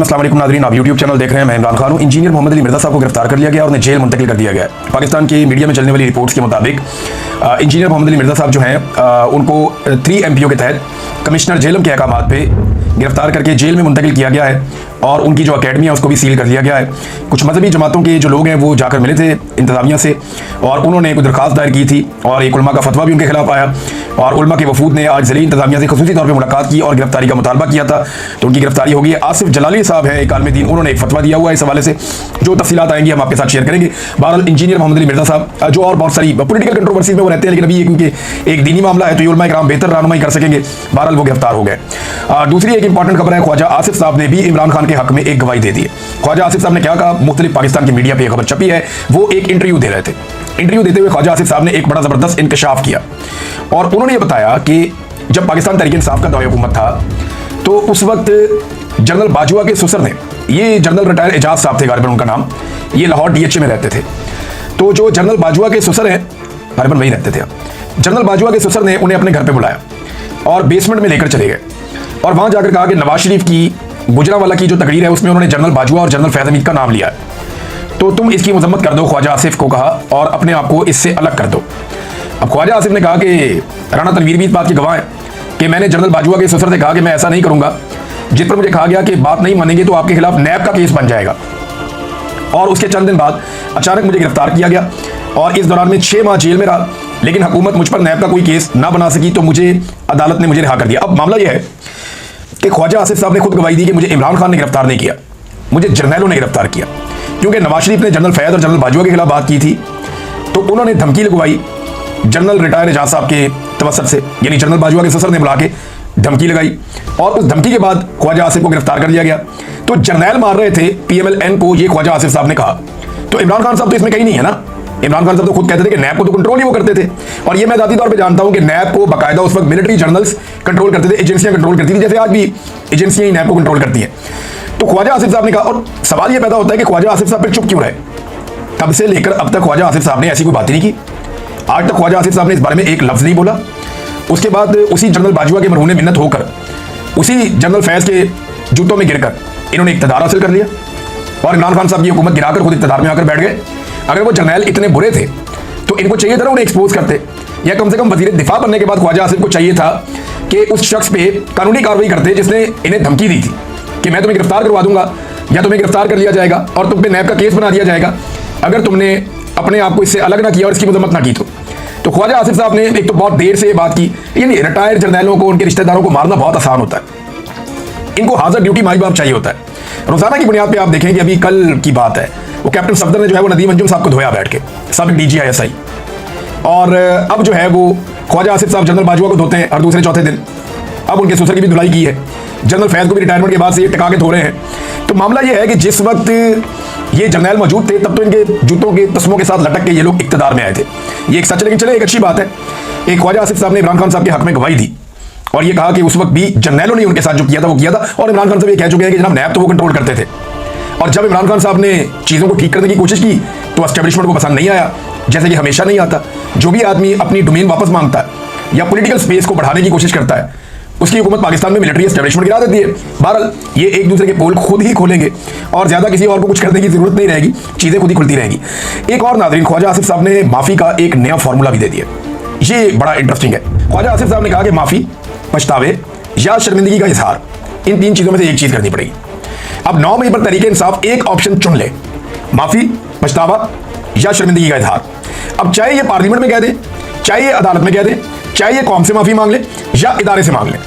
अस्सलाम वालेकुम नाज़रीन, आप यूट्यूब चैनल देख रहे हैं। मैं इमरान खान हूँ। इंजीनियर मोहम्मद अली मिर्ज़ा साहब को गिरफ्तार कर लिया गया और उन्हें जेल मुंतकिल कर दिया गया है। पाकिस्तान की मीडिया में चलने वाली रिपोर्ट्स के मुताबिक इंजीनियर मोहम्मद अली मिर्ज़ा साहब जो हैं उनको 3 MPO के तहत कमिश्नर जेलम के अहकामात पे गिरफ्तार करके जेल में मुंतकिल किया गया है और उनकी जो अकेडमी है उसको भी सील कर लिया गया है। कुछ मजहबी जमातों के जो लोग हैं वो जाकर मिले थे इंतजामिया से और उन्होंने एक दरख्वास्त दायर की थी और एक उलमा का फतवा भी उनके खिलाफ आया और उलमा के वफूद ने आज ज़िली इंतजामिया से खसूसी तौर पर मुलाकात की और गिरफ्तारी का मुतालबा किया था, तो उनकी गिरफ्तारी हो गई है। आसिफ जलाली साहब हैं एक आलिम दीन, उन्होंने एक फतवा दिया हुआ है इस हवाले से, जो तफसीलात आएंगी हम आपके साथ शेयर करेंगे। बहरहाल इंजीनियर मोहम्मद अली मिर्ज़ा साहब जो और बहुत सारी पॉलिटिकल कंट्रोवर्सी में वो रहते हैं, लेकिन अभी ये क्योंकि एक दीनी मामला है तो ये उलमा इकराम बेहतर रहनुमाई कर सकेंगे। बहरहाल वो गिरफ्तार हो गए। दूसरी एक इंपॉर्टेंट खबर है, ख्वाजा आसिफ साहब ने भी इमरान खान के हक में एक गवाही दे दी है। ख्वाजा आसिफ साहब ने क्या कहा, मुख्तलिफ पाकिस्तान की मीडिया पर यह खबर छपी है, वो एक इंटरव्यू दे रहे थे। इंटरव्यू देते हुए ख्वाजा आसिफ साहब ने एक बड़ा ज़बरदस्त इंकशाफ किया और उन्होंने ये बताया कि जब पाकिस्तान तहरीक इंसाफ का दौर हुकूमत था तो उस वक्त जनरल बाजवा के ससुर ने, ये जनरल रिटायर एजाज साहब थे गालिबन उनका नाम, ये लाहौर DHA में रहते थे। तो जो जनरल बाजवा के ससुर हैं गालिबन वहीं रहते थे, जनरल बाजवा के ससुर ने उन्हें अपने घर पे बुलाया और बेसमेंट में लेकर चले गए और वहाँ जाकर कहा कि नवाज शरीफ की गुजरांवाला की जो तकरीर है उसमें उन्होंने जनरल बाजवा और जनरल फैज़ हमीद का नाम लिया है, तो तुम इसकी मजम्मत कर दो। ख्वाजा आसिफ को कहा और अपने आप को इससे अलग कर दो। अब ख्वाजा आसिफ ने कहा कि राना तनवीर भी इस बात के गवाह हैं कि मैंने जनरल बाजवा के ससुर से कहा कि मैं ऐसा नहीं करूंगा, जिस पर मुझे कहा गया कि बात नहीं मानेंगे तो आपके खिलाफ नैब का केस बन जाएगा। और उसके चंद दिन बाद अचानक मुझे गिरफ्तार किया गया और इस दौरान में 6 माह जेल में रहा, लेकिन हुकूमत मुझ पर नैब का कोई केस ना बना सकी तो मुझे अदालत ने मुझे रिहा कर दिया। अब मामला यह है कि ख्वाजा आसिफ साहब ने खुद गवाही दी कि मुझे इमरान खान ने गिरफ्तार नहीं किया, मुझे जर्नैलों ने गिरफ्तार किया, क्योंकि नवाज शरीफ ने जनरल फैज़ और जनरल बाजवा के खिलाफ बात की थी तो उन्होंने धमकी लगवाई जनरल रिटायर एजाज साहब के तवसत से, यानी जनरल बाजवा के ससुर ने बुला के धमकी लगाई और उस धमकी के बाद ख्वाजा आसिफ को गिरफ्तार कर लिया गया। तो जर्नैल मार रहे थे PMLN को, ये ख्वाजा आसिफ साहब ने कहा। तो इमरान खान साहब तो इसमें कहीं नहीं है ना। इमरान खान साहब तो खुद कहते थे कि नैब को तो कंट्रोल ही वो करते थे और ये मैं ज़ाती तौर पे जानता हूं कि नैब को बाकायदा उस वक्त मिलिट्री जर्नल्स कंट्रोल करते थे, एजेंसियां कंट्रोल करती थी, जैसे आज भी एजेंसियां ही नैब को कंट्रोल करती हैं। तो ख्वाजा आसिफ साहब ने कहा और सवाल ये पैदा होता है कि ख्वाजा आसिफ साहब फिर चुप क्यों रहे। तब से लेकर अब तक ख्वाजा आसिफ साहब ने ऐसी कोई बात ही नहीं की। आज तक ख्वाजा आसिफ साहब ने इस बारे में एक लफ्ज़ नहीं बोला। उसके बाद उसी जनरल बाजवा के मरहूने मिन्नत होकर उसी जनरल फैज़ के जूतों में गिरकर इन्होंने इक़्तिदार हासिल कर लिया और इमरान खान साहब की हुकूमत गिराकर खुद इक़्तिदार में आकर बैठ गए। अगर वो जर्नैल इतने बुरे थे तो इनको चाहिए था ना उन्हें एक्सपोज करते, या कम से कम वज़ीर दिफा बनने के बाद ख्वाजा आसिफ को चाहिए था कि उस शख्स पे कानूनी कार्रवाई करते जिसने इन्हें धमकी दी थी कि मैं तुम्हें गिरफ्तार करवा दूंगा या तुम्हें गिरफ्तार कर लिया जाएगा और तुम पे नैब का केस बना दिया जाएगा अगर तुमने अपने आप को इससे अलग ना किया और इसकी मजम्मत ना की। तो ख्वाजा आसिफ साहब ने एक तो बहुत देर से ये बात की, यानी रिटायर्ड जर्नैलों को उनके रिश्तेदारों को मारना बहुत आसान होता है, इनको हाजिर ड्यूटी माई बाप चाहिए होता है। रोजाना की बुनियाद पे आप देखें कि अभी कल की बात है, वो कैप्टन सफदर ने जो है वो नदीम अंजुम साहब को धोया बैठ के, सब DG ISI, और अब जो है वो ख्वाजा आसिफ साहब जनरल बाजवा को धोते हैं हर दूसरे चौथे दिन। अब उनके ससुर की भी धुलाई की है, जनरल फैज़ को भी रिटायरमेंट के बाद से ये टिका के धो रहे हैं। तो मामला ये है कि जिस वक्त ये जर्नैल मौजूद थे तब तो इनके जूतों के तस्मों के साथ लटक के ये लोग इक़्तिदार में आए थे, ये एक सच। लेकिन चले एक अच्छी बात है, एक ख्वाजा आसिफ साहब ने इमरान खान साहब के हक में गवाही दी और ये कहा कि उस वक्त भी जर्नैलों ने उनके साथ जो किया था वो किया था और इमरान खान साहब ये कह चुके हैं कि जनाब नैब तो वो कंट्रोल करते थे। और जब इमरान खान साहब ने चीज़ों को ठीक करने की कोशिश की तो एस्टेब्लिशमेंट को पसंद नहीं आया, जैसे कि हमेशा नहीं आता। जो भी आदमी अपनी डोमेन वापस मांगता है या पॉलिटिकल स्पेस को बढ़ाने की कोशिश करता है उसकी हुकूमत पाकिस्तान में मिलिट्री एस्टेब्लिशमेंट गिरा देती है। बहरहाल ये एक दूसरे के पोल खुद ही खोलेंगे और ज़्यादा किसी और को कुछ करने की जरूरत नहीं रहेगी, चीज़ें खुद ही खुलती रहेंगी। एक और नाज़रीन, ख्वाजा आसिफ साहब ने माफ़ी का एक नया फार्मूला भी दे दिया, ये बड़ा इंटरेस्टिंग है। ख्वाजा आसिफ साहब ने कहा कि माफ़ी, पछतावे या शर्मिंदगी का इजहार, इन 3 चीज़ों में से एक चीज़ करनी पड़ेगी। अब 9 मई पर तहरीक इंसाफ एक ऑप्शन चुन ले, माफ़ी, पछतावा या शर्मिंदगी का इजहार। अब चाहे ये पार्लियामेंट में कह दे, चाहे ये अदालत में कह दे, चाहे ये कौम से माफ़ी मांग ले या इदारे से मांग ले,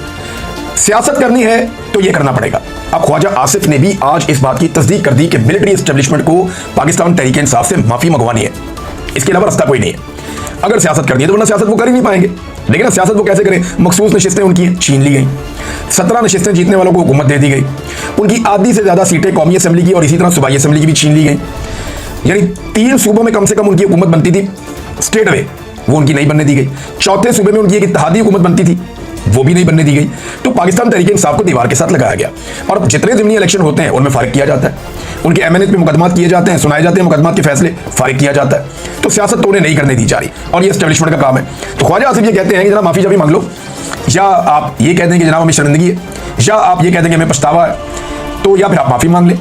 सियासत करनी है तो ये करना पड़ेगा। अब ख्वाजा आसिफ ने भी आज इस बात की तस्दीक कर दी कि मिलिट्री एस्टेब्लिशमेंट को पाकिस्तान तहरीक इंसाफ से माफ़ी मंगवानी है, इसके अलावा रास्ता कोई नहीं है। अगर सियासत कर दी तो वरना सियासत वो कर ही नहीं पाएंगे। लेकिन सियासत वो कैसे करें, मखसूस नशिस्तें उनकी छीन ली गई, 17 नशिस्तें जीतने वालों को हुकूमत दे दी गई, उनकी आधी से ज़्यादा सीटें कौमी असम्बली की और इसी तरह सूबाई असम्बली की भी छीन ली गई, यानी 3 सूबों में कम से कम उनकी हुकूमत बनती थी स्टेट वे, वो उनकी नहीं बनने दी गई। चौथे सूबे में उनकी एक इत्तेहादी हुकूमत बनती थी, वो भी नहीं बनने दी गई। तो पाकिस्तान तहरीक इंसाफ को दीवार के साथ लगाया गया और जितने ज़मीनी इलेक्शन होते हैं उनमें फारिग किया जाता है, उनके एमएनएच पे मुकदमात किए जाते हैं, सुनाए जाते हैं, मुकदमात के फैसले फारिग किया जाता है। तो सियासत तो उन्हें नहीं करने दी जा रही और ये एस्टेब्लिशमेंट का काम है। तो ख्वाजा आसिफ ये कहते हैं कि जनाब माफ़ी जब भी मांग लो, या आप ये कहते हैं कि जनाब हमें शर्मिंदगी है, या आप ये कहते हैं कि हमें पछतावा है, तो या फिर आप माफ़ी मांग लें।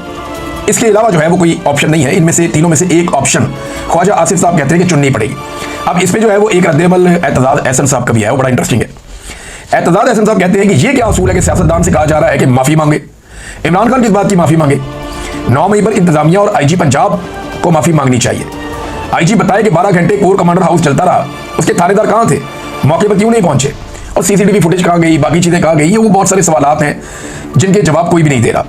इसके अलावा जो है वो कोई ऑप्शन नहीं है। इनमें से तीनों में से एक ऑप्शन ख्वाजा आसिफ साहब कहते हैं कि चुननी पड़ेगी। अब इसमें जो है वो एक रद्देमल एतजाज एहसन साहब का भी है, वो बड़ा इंटरेस्टिंग है। एतजाज एहसन साहब कहते हैं कि ये क्या असूल है कि सियासतदान से कहा जा रहा है कि माफ़ी मांगे। इमरान खान किस बात की माफ़ी मांगे? 9 मई पर इंतजामिया और IG पंजाब को माफ़ी मांगनी चाहिए। IG बताए कि 12 घंटे कोर कमांडर हाउस चलता रहा, उसके थानेदार कहाँ थे, मौके पर क्यों नहीं पहुंचे, और CCTV फुटेज कहाँ गई, बाकी चीज़ें कहाँ गई। ये वो बहुत सारे सवालात हैं जिनके जवाब कोई भी नहीं दे रहा,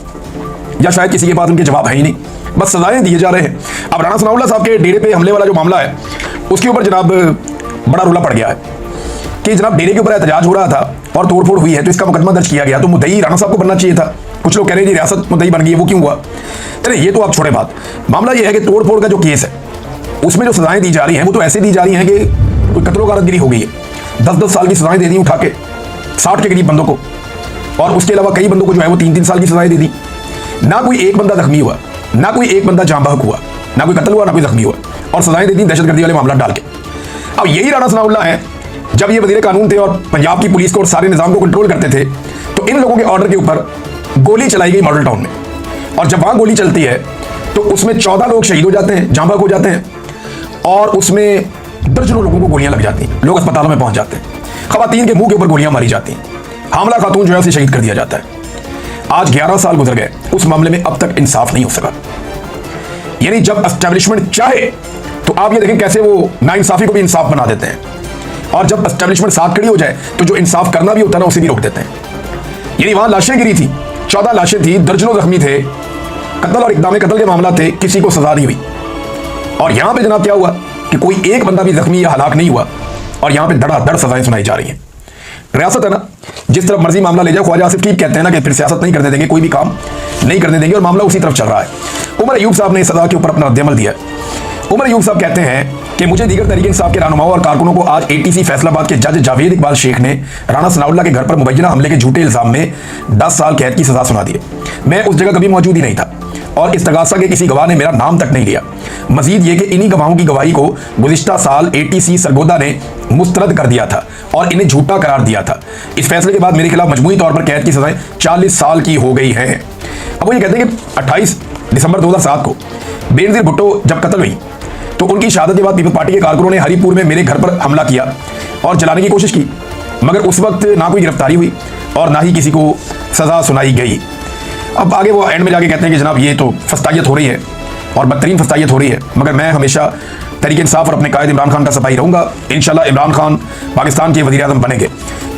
या शायद किसी के पास उनके जवाब है ही नहीं, बस सजाएं दिए जा रहे हैं। अब राणा सनाउल्लाह साहब के डेरे पे हमले वाला जो मामला है उसके ऊपर जनाब बड़ा रोला पड़ गया है कि जनाब डेरे के ऊपर एहतजाज हो रहा था और तोड़फोड़ हुई है, तो इसका मुकदमा दर्ज किया गया। तो मुद्दई राणा साहब को बनना चाहिए था। कुछ लोग कह रहे हैं रियासत मुद्दई बन गई है, वो क्यों हुआ? चले ये तो आप छोड़े बात। मामला ये है कि तोड़फोड़ का जो केस है उसमें जो सजाएं दी जा रही हैं वो तो ऐसे दी जा रही हैं कि कोई कत्लो गारतगिरी हो गई है। 10-10 साल की सजाएं दे दी उठा के 60 के करीब बंदों को, और उसके अलावा कई बंदों को जो है वो 3-3 साल की सजाएं दे दी। ना कोई एक बंदा जख्मी हुआ, ना कोई एक बंदा जाँ बहक हुआ, ना कोई कत्ल हुआ, ना कोई जख्मी हुआ, और सजाएं दे दी दहशतगर्दी वाले मामला डाल के। अब यही राणा सनाउल्लाह है, जब ये वजीर कानून थे और पंजाब की पुलिस को और सारे निजाम को कंट्रोल करते थे, तो इन लोगों के ऑर्डर के ऊपर गोली चलाई गई मॉडल टाउन में, और जब वहां गोली चलती है तो उसमें 14 लोग शहीद हो जाते हैं, जाँ बहक हो जाते हैं, और उसमें दर्जनों लोगों को गोलियां लग जाती हैं, लोग अस्पतालों में पहुंच जाते हैं, खवातीन के मुंह के ऊपर गोलियां मारी जाती हैं, हामला खातून जो है उसे शहीद कर दिया जाता है। आज 11 साल गुजर गए, उस मामले में अब तक इंसाफ नहीं हो सका। यानी जब एस्टेब्लिशमेंट चाहे तो आप ये देखें कैसे वो नाइंसाफी को भी इंसाफ बना देते हैं, और जब एस्टेब्लिशमेंट साथ खड़ी हो जाए तो जो इंसाफ करना भी होता है ना उसे भी रोक देते हैं। यानी वहां लाशें गिरी थी, 14 लाशें थी, दर्जनों जख्मी थे, कत्ल और इक़दाम कत्ल के मामला थे, किसी को सजा नहीं हुई। और यहां पे जनाब क्या हुआ कि कोई एक बंदा भी जख्मी या हलाक नहीं हुआ, और यहां पे धड़ाधड़ सजाएं सुनाई जा रही हैं। रियासत है ना, जिस तरफ मर्जी मामला ले जाए। ख्वाजा आसिफ ठीक कहते हैं ना कि फिर सियासत नहीं करने देंगे, कोई भी काम नहीं करने देंगे, और मामला उसी तरफ चल रहा है। उमर अयूब साहब ने इस सजा के ऊपर अपना रद्देमल दिया। उमर अयूब साहब कहते हैं कि मुझे दीगर तहरीक इंसाफ के रहनुमाओं और कारकुनों को आज ATC फैसलाबाद के जज जावेद इकबाल शेख ने राणा सनाउल्लाह के घर पर मुबैना हमले के झूठे इल्जाम में 10 साल कैद की सजा सुना दी है। मैं उस जगह कभी मौजूद ही नहीं था, और इस्तगासा के किसी गवाह ने मेरा नाम तक नहीं लिया। मजीद ये कि इन्हीं गवाहों की गवाही को गुज़िश्ता साल ATC सरगोदा ने मुस्तरद कर दिया था और इन्हें झूठा करार दिया था। इस फैसले के बाद मेरे खिलाफ मजमूई तौर पर कैद की सजाएं 40 साल की हो गई हैं। अब वो ये कहते हैं कि 28 दिसंबर 2007 को बेनज़ीर भुट्टो जब कत्ल हुई तो उनकी शहादत के बाद पीपल्स पार्टी के कारकुनों ने हरिपुर में मेरे घर पर हमला किया और जलाने की कोशिश की, मगर उस वक्त ना कोई गिरफ्तारी हुई और ना ही किसी को सजा सुनाई गई। अब आगे वो एंड में जाके कहते हैं कि जनाब ये तो फस्तायत हो रही है और बदतरीन फस्तायत हो रही है, मगर मैं हमेशा तहरीक इंसाफ और अपने कायद इमरान खान का सिपाही रहूंगा। इंशाल्लाह इमरान खान पाकिस्तान के वज़ीर आज़म बनेंगे।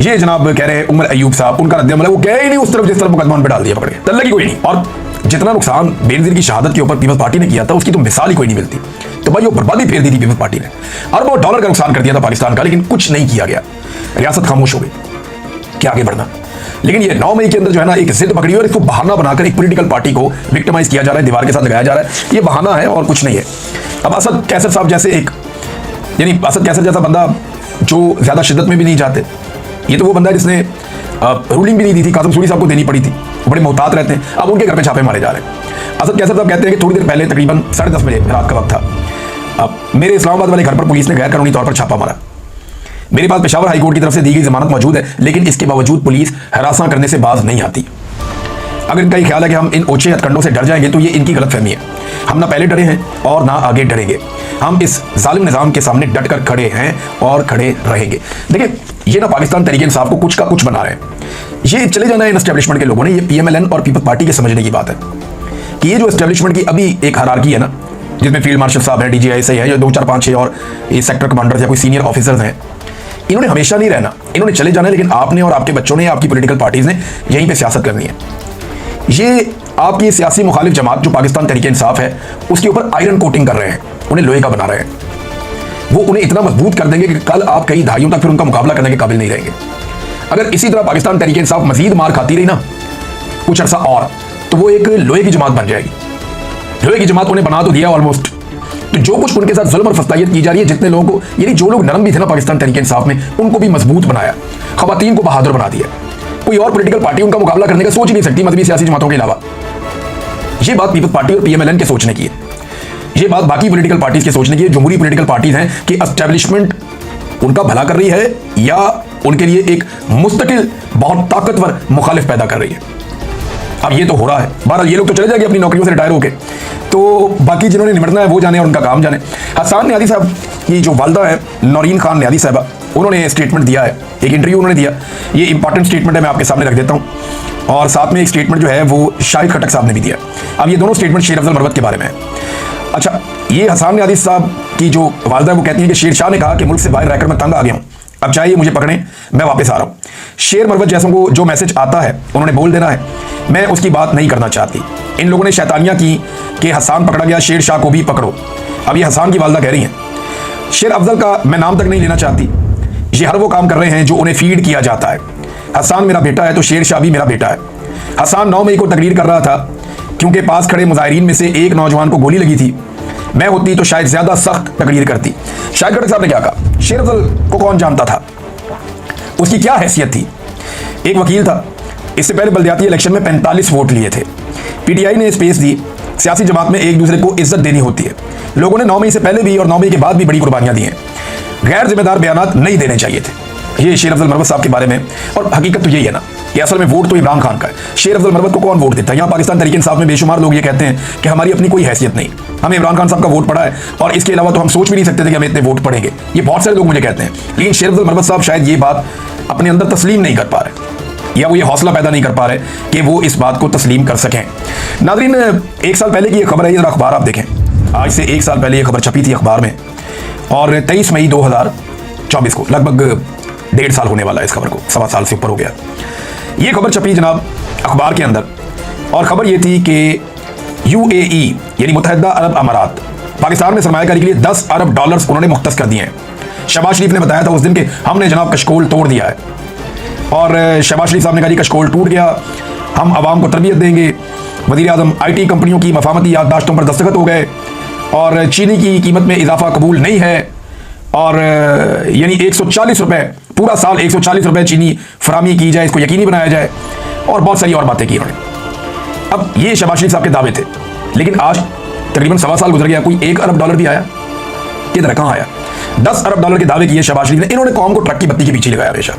ये जनाब कह रहे हैं उमर अयूब साहब। उनका रद्देमल वो गए ही नहीं उस तरफ जिस तरफ मुकदमा पे डाल दिया पकड़ के, तल्ले की कोई नहीं। और जितना नुकसान बेनज़ीर की शहादत के ऊपर पीपल्स पार्टी ने किया था उसकी तो मिसाल ही कोई नहीं मिलती। तो भाई वो बर्बादी फेर दी थी पीपल्स पार्टी ने, अरबों डॉलर का नुकसान कर दिया था पाकिस्तान का, लेकिन कुछ नहीं किया गया। रियासत खामोश हो गई कि आगे बढ़ना। लेकिन ये 9 मई के अंदर जो है ना एक जिद पकड़ी और इसको बहाना बनाकर एक पॉलिटिकल पार्टी को विक्टिमाइज किया जा रहा है, दीवार के साथ लगाया जा रहा है। ये बहाना है और कुछ नहीं है। अब असद कैसर साहब जैसे एक, यानी असद कैसर जैसा बंदा जो ज्यादा शिद्दत में भी नहीं जाते, ये तो वो बंदा है जिसने रूलिंग भी नहीं दी थी, कासिम सूरी साहब को देनी पड़ी थी, बड़े मोहतात रहते हैं। अब उनके घर पे छापे मारे जा रहे हैं। असद कैसर साहब कहते हैं कि थोड़ी देर पहले तकरीबन 10:30 बजे रात का वक्त था, अब मेरे इस्लामाबाद वाले घर पर पुलिस ने गैर कानूनी तौर पर छापा मारा। मेरे पास पेशावर हाईकोर्ट की तरफ से दी गई जमानत मौजूद है, लेकिन इसके बावजूद पुलिस हरासा करने से बाज नहीं आती। अगर इनका ये ख्याल है कि हम इन ओछे हथकंडों से डर जाएंगे तो ये इनकी गलतफहमी है। हम ना पहले डरे हैं और ना आगे डरेंगे। हम इस जालिम निज़ाम के सामने डट कर खड़े हैं और खड़े रहेंगे। देखिए ये ना पाकिस्तान तहरीक इंसाफ को कुछ का कुछ बना रहे हैं। ये चले जाना है इन एस्टेब्लिशमेंट के लोगों ने, ये PMLN और पीपल्स पार्टी के समझने की बात है कि ये जो एस्टेब्लिशमेंट की अभी एक हायरार्की है ना, जिसमें फील्ड मार्शल साहब हैं, DGI है, 2 4 5 6 और ये सेक्टर कमांडर्स या कोई सीनियर ऑफिसर्स हैं, इन्होंने हमेशा नहीं रहना, इन्होंने चले जाना है। लेकिन आपने और आपके बच्चों ने, आपकी पॉलिटिकल पार्टीज ने यहीं पे सियासत करनी है। ये आपकी सियासी मुखालिफ जमात जो पाकिस्तान तहरीक इंसाफ है उसके ऊपर आयरन कोटिंग कर रहे हैं, उन्हें लोहे का बना रहे हैं। वो उन्हें इतना मजबूत कर देंगे कि कल आप कई दहाइयों तक फिर उनका मुकाबला करने के काबिल नहीं रहेंगे। अगर इसी तरह पाकिस्तान तहरीक इंसाफ मजीद मार खाती रही ना कुछ अर्सा और, तो वो एक लोहे की जमात बन जाएगी। लोहे की जमात उन्हें बना तो दिया ऑलमोस्ट। तो जो कुछ उनके साथ जुल्म और फस्तायत की जा रही है, जितने लोगों को, यानी जो लोग नरम भी थे ना पाकिस्तान तहरीक इंसाफ में, उनको भी मजबूत बनाया, खवातीन को बहादुर बना दिया। कोई और पॉलिटिकल पार्टी उनका मुकाबला करने का सोच ही नहीं सकती मजहबी सियासी जमातों के अलावा। ये बात पीपल्स पार्टी और PMLN के सोचने की है। ये बात बाकी पॉलिटिकल पार्टीज के सोचने की है। जमहूरी पॉलिटिकल पार्टीज हैं कि एस्टेब्लिशमेंट उनका भला कर रही है या उनके लिए एक मुस्तकिल बहुत ताकतवर मुखालिफ पैदा कर रही है। अब ये तो हो रहा है, बहरहाल ये लोग तो चले जाएंगे अपनी नौकरियों से रिटायर होके, तो बाकी जिन्होंने निपटना है वो जाने और उनका काम जाने। हसन न्यादी साहब की जो वालदा है नौरीन खान न्यादी साहबा, उन्होंने स्टेटमेंट दिया है, एक इंटरव्यू उन्होंने दिया। ये इंपॉर्टेंट स्टेटमेंट है, मैं आपके सामने रख देता हूँ। और साथ में एक स्टेटमेंट जो है वो शाहिद खटक साहब ने भी दिया। अब ये दोनों स्टेटमेंट शेर अफजल मरवत के बारे में है। अच्छा, ये हसन न्यादी साहब की जो वालदा है वो कहती है कि शेर शाह ने कहा कि मुल्क से बाहर रहकर मैं तंग आ गया हूँ, अब चाहे मुझे पकड़ें, मैं वापस आ रहा हूँ। शेर मरवत जैसों को जो मैसेज आता है उन्होंने बोल देना है, मैं उसकी बात नहीं करना चाहती। इन लोगों ने शैतानियाँ की कि हसन पकड़ा गया, शेर शाह को भी पकड़ो। अब ये हसन की वालदा कह रही हैं, शेर अफजल का मैं नाम तक नहीं लेना चाहती, ये हर वो काम कर रहे हैं जो उन्हें फीड किया जाता है। हसन मेरा बेटा है तो शेर शाह भी मेरा बेटा है। हसन 9 मई को तकरीर कर रहा था क्योंकि पास खड़े मुजाहिरीन में से एक नौजवान को गोली लगी थी, मैं होती तो शायद ज्यादा सख्त तकरीर करती। शाहिद खटक साहब ने क्या कहा, शेर अफजल को कौन जानता था, उसकी क्या हैसियत थी? एक वकील था, इससे पहले बल्दियाती इलेक्शन में 45 वोट लिए थे। पीटीआई ने स्पेस दी, सियासी जमात में एक दूसरे को इज्जत देनी होती है। लोगों ने 9 मई से पहले भी और 9 मई के बाद भी बड़ी कुर्बानियां दी हैं। गैर जिम्मेदार बयानात नहीं देने चाहिए थे। ये शेर अफजल मरवत साहब के बारे में, और हकीकत तो यही है ना कि असल में वोट तो इमरान खान का है। शेर अफजल मरवत को कौन वोट देता है? यहाँ पाकिस्तान तहरीक इंसाफ में बेशुमार लोग ये कहते हैं कि हमारी अपनी कोई हैसियत नहीं, हमें इमरान खान साहब का वोट पड़ा है और इसके अलावा तो हम सोच भी नहीं सकते थे कि हमें इतने वोट पड़ेंगे। ये बहुत सारे लोग मुझे कहते हैं, लेकिन शेर अफजल मरवत साहब शायद ये बात अपने अंदर तस्लीम नहीं कर पा रहे, या वो ये हौसला पैदा नहीं कर पा रहे कि वो इस बात को तस्लीम कर सकें। नाज़रीन, 1 साल पहले की ये खबर है, ये अखबार आप देखें, आज से 1 साल पहले ये खबर छपी थी अखबार में, और 23 मई 2024 को, लगभग 1.5 साल होने वाला है इस खबर को, 1.25 साल से ऊपर हो गया। ये खबर छपी जनाब अखबार के अंदर, और खबर ये थी कि UAE यानी मुत्तहिदा अरब अमारात पाकिस्तान में सरमायाकारी के लिए $10 अरब उन्होंने मुख्तस कर दिए हैं। शहबाज शरीफ ने बताया था उस दिन के हमने जनाब कशकोल तोड़ दिया है, और शहबाज शरीफ साहब ने कहा जी कशकोल टूट गया, हम आवाम को तरबियत देंगे। वज़ीर आज़म IT कंपनियों की मफामती याददाश्तों पर दस्तखत हो गए, और चीनी की कीमत में इजाफा कबूल नहीं है, और यानी 140 रुपये पूरा साल 140 रुपये चीनी फरामी की जाए, इसको यकीनी बनाया जाए, और बहुत सारी और बातें की उन्होंने। अब ये शहबाज शरीफ साहब के दावे थे, लेकिन आज तकरीबन 1.25 साल गुजर गया, कोई $1 अरब भी आया? किधर कहाँ आया? $10 अरब के दावे किए शहबाज शरीफ ने। इन्होंने कौम को ट्रक की बत्ती के पीछे लगाया हमेशा।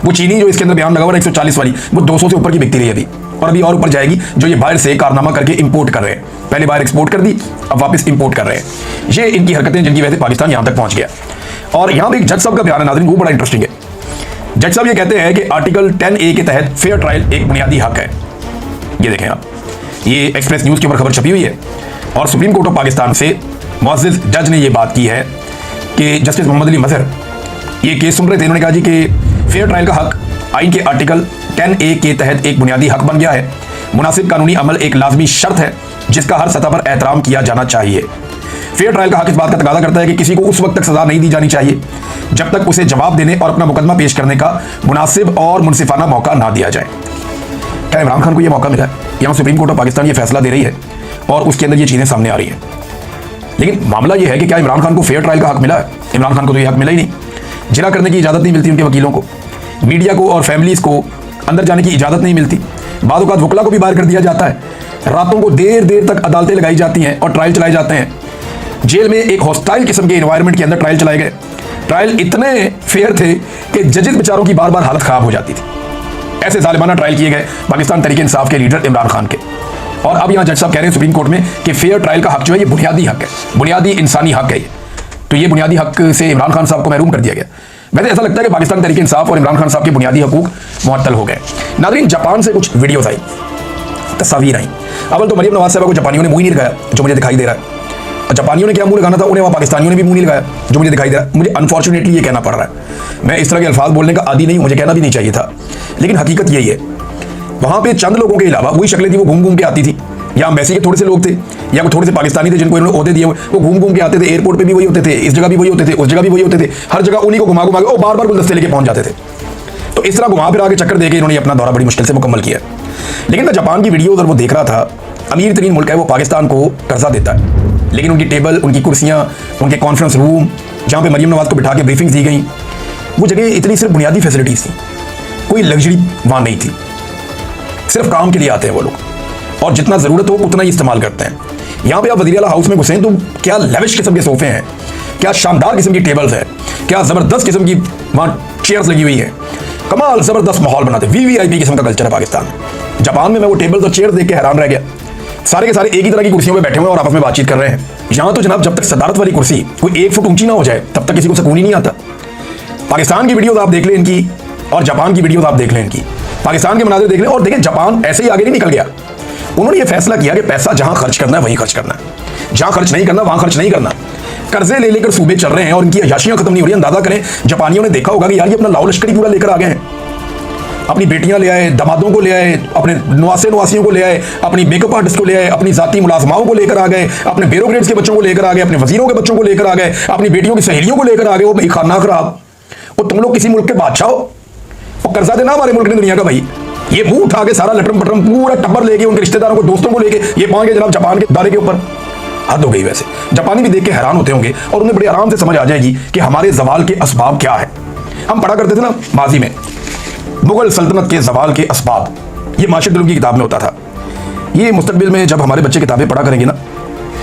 वो चीनी जो इसके अंदर बयान लगा हुआ 140 वाली, वो 200 से ऊपर की बिकती रही अभी, और अभी और ऊपर जाएगी, जो ये बाहर से कारनामा करके इंपोर्ट कर रहे हैं। पहले बाहर एक्सपोर्ट कर दी, अब वापस इंपोर्ट कर रहे हैं। ये इनकी हरकतें जिनकी वजह से पाकिस्तान यहाँ तक पहुँच गया। और यहाँ पे एक जज साहब का बयान है नाज़रीन, वो बड़ा इंटरेस्टिंग है। जज साहब ये कहते हैं कि आर्टिकल 10A के तहत फेयर ट्रायल एक बुनियादी हक है। ये देखें आप, ये एक्सप्रेस न्यूज़ के ऊपर खबर छपी हुई है, और सुप्रीम कोर्ट ऑफ पाकिस्तान से मुअज़्ज़िज़ जज ने ये बात की है कि जस्टिस मोहम्मद अली मजहर ये केस सुन रहे थे। इन्होंने कहा जी कि फेयर ट्रायल का हक आइन के आर्टिकल 10A के तहत एक बुनियादी हक बन गया है। मुनासिब कानूनी अमल एक लाजमी शर्त है जिसका हर सतह पर एहतराम किया जाना चाहिए। फेयर ट्रायल का हक इस बात का तकाजा करता है कि किसी को उस वक्त तक सजा नहीं दी जानी चाहिए जब तक उसे जवाब देने और अपना मुकदमा पेश करने का मुनासिब और मुनसिफाना मौका ना दिया जाए। क्या इमरान खान को यह मौका मिला है? यहाँ सुप्रीम कोर्ट ऑफ पाकिस्तान ये फैसला दे रही है, और उसके अंदर ये चीज़ें सामने आ रही हैं। लेकिन मामला ये है कि क्या इमरान खान को फेयर ट्रायल का हक मिला है? इमरान खान को तो ये हक मिला ही नहीं। जिरा करने की इजाज़त नहीं मिलती उनके वकीलों को, मीडिया को और फैमिलीज़ को अंदर जाने की इजाज़त नहीं मिलती, बाद औक़ात वकला को भी बाहर कर दिया जाता है, रातों को देर देर तक अदालतें लगाई जाती हैं और ट्रायल चलाए जाते हैं। जेल में एक हॉस्टाइल किस्म के एनवायरनमेंट के अंदर ट्रायल चलाए गए। ट्रायल इतने फेयर थे कि जजेस बेचारों की बार बार हालत ख़राब हो जाती थी। ऐसे ज़ालिमाना ट्रायल किए गए पाकिस्तान तहरीक इंसाफ के लीडर इमरान खान के। और अब यहाँ जज साहब कह रहे हैं सुप्रीम कोर्ट में कि फेयर ट्रायल का हक जो है ये बुनियादी हक है, बुनियादी इंसानी हक है ये। तो ये बुनियादी हक से इमरान खान साहब को महरूम कर दिया गया। वैसे ऐसा लगता है कि पाकिस्तान तहरीक इंसाफ और इमरान खान साहब के बुनियादी हकूक मुअत्तल हो गए। नाज़रीन, जापान से कुछ वीडियोज़ आई, तस्वीर आई। अवल तो मरीम नवाज साहब को जापानियों ने मुँह नहीं लगाया, जो मुझे दिखाई दे रहा है। जापानियों ने क्या मुंह लगाना था, उन्हें वहाँ पाकिस्तानियों ने भी मुंह नहीं लगाया, जो मुझे दिखाई दे रहा है। मुझे अनफॉर्चुनेटली ये कहना पड़ रहा है, मैं इस तरह के अल्फाज बोलने का आदी नहीं हूँ, मुझे कहना भी नहीं चाहिए था, लेकिन हकीकत यही है। वहाँ पे चंद लोगों के अलावा वही शक्लें थी, वो घूम घूम के आती थी। या एम्बेसी के थोड़े से लोग थे, या थोड़े से पाकिस्तानी थे जिनको इन्होंने ओहदे दिए, वो घूम घूम के आते थे। एयरपोर्ट पे भी वही होते थे, इस जगह भी वही होते थे, उस जगह भी वही होते थे, हर जगह उन्हीं को घुमा घुमा के बार बार गुलदस्ते लेके पहुंच जाते थे। तो इस तरह घुमा फिर आगे चक्कर देके इन्होंने अपना दौरा बड़ी मुश्किल से मुकम्मल किया। लेकिन मैं जापान की वीडियो उधर वो देख रहा था, अमीर तरीन मुल्क है वो, पाकिस्तान को कर्जा देता है, लेकिन उनकी टेबल, उनकी कुर्सियाँ, उनके कॉन्फ्रेंस रूम जहाँ पे मरीम नवाज को बिठा के ब्रीफिंग्स दी गई, वो जगह इतनी सिर्फ बुनियादी फैसिलिटीज़ थी, कोई लग्जरी वहाँ नहीं थी। सिर्फ काम के लिए आते हैं वो लोग, और जितना ज़रूरत हो उतना ही इस्तेमाल करते हैं। यहाँ पे आप वज़ीर आला हाउस में घुसें तो क्या लेविश किस्म के सोफ़े हैं, क्या शानदार किस्म की टेबल्स हैं, क्या ज़बरदस्त किस्म की वहाँ चेयर्स लगी हुई हैं, कमाल ज़बरदस्त माहौल बनाते हैं। VVIP किस्म का कल्चर है पाकिस्तान में। जापान में मैं वो टेबल और चेयर देख के हैरान रह गया। सारे के सारे एक ही तरह की कुर्सियों पे बैठे हुए हैं और आपस में बातचीत कर रहे हैं। यहां तो जनाब जब तक सदारत वाली कुर्सी कोई 1 फुट ऊंची ना हो जाए तब तक किसी को सुकून ही नहीं आता। पाकिस्तान की वीडियोस आप देख लें इनकी और जापान की वीडियोस आप देख लें इनकी। पाकिस्तान के मनाजिर देख लें और देखें जापान ऐसे ही आगे नहीं निकल गया। उन्होंने ये फैसला किया कि पैसा जहां खर्च करना है वहीं खर्च करना है, जहां खर्च नहीं करना वहां खर्च नहीं करना। कर्जे ले लेकर सूबे चल रहे हैं और इनकी अयाशियां खत्म नहीं हो रही। अंदाजा करें जापानियों ने देखा होगा कि यार ये अपना लाओ लश्करी पूरा लेकर आ गए हैं। अपनी बेटियां ले आए, दामादों को ले आए, अपने नवासियों को ले आए, अपनी मेकअप आर्टिस्ट को ले आए, अपनी जाती मुलाजमाओं को लेकर आ गए, अपने ब्यूरोक्रेट्स के बच्चों को लेकर आ गए, अपने वजीरों के बच्चों को लेकर आ गए, अपनी बेटियों की सहेलियों को लेकर आ गए। वो भाई खाना खराब, वो तुम लोग किसी मुल्क के बादशाह हो और कर्जा देना हमारे मुल्क ने दुनिया का। भाई ये मुंह उठा के सारा लटरम पटरम पूरा टब्बर लेके उनके रिश्तेदारों को दोस्तों को लेके ये पहुंच गए जनाब जापान के दौरे के ऊपर। हद हो गई। वैसे जापानी भी देख के हैरान होते होंगे और उन्हें बड़े आराम से समझ आ जाएगी कि हमारे जवाल के असबाब क्या है। हम पढ़ा करते थे ना माजी में, मुगल सल्तनत के जवाल के असबाब, ये माशिर दुल्म की किताब में होता था। ये मुस्तकबिल में जब हमारे बच्चे किताबें पढ़ा करेंगे ना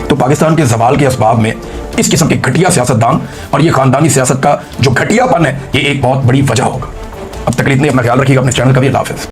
तो पाकिस्तान के जवाल के असबाब में इस किस्म के घटिया सियासतदान और ये खानदानी सियासत का जो घटियापन है ये एक बहुत बड़ी वजह होगा। अब तक इतने, अपना ख्याल रखिएगा, अपने चैनल का भी। अल्लाह हाफ़िज़।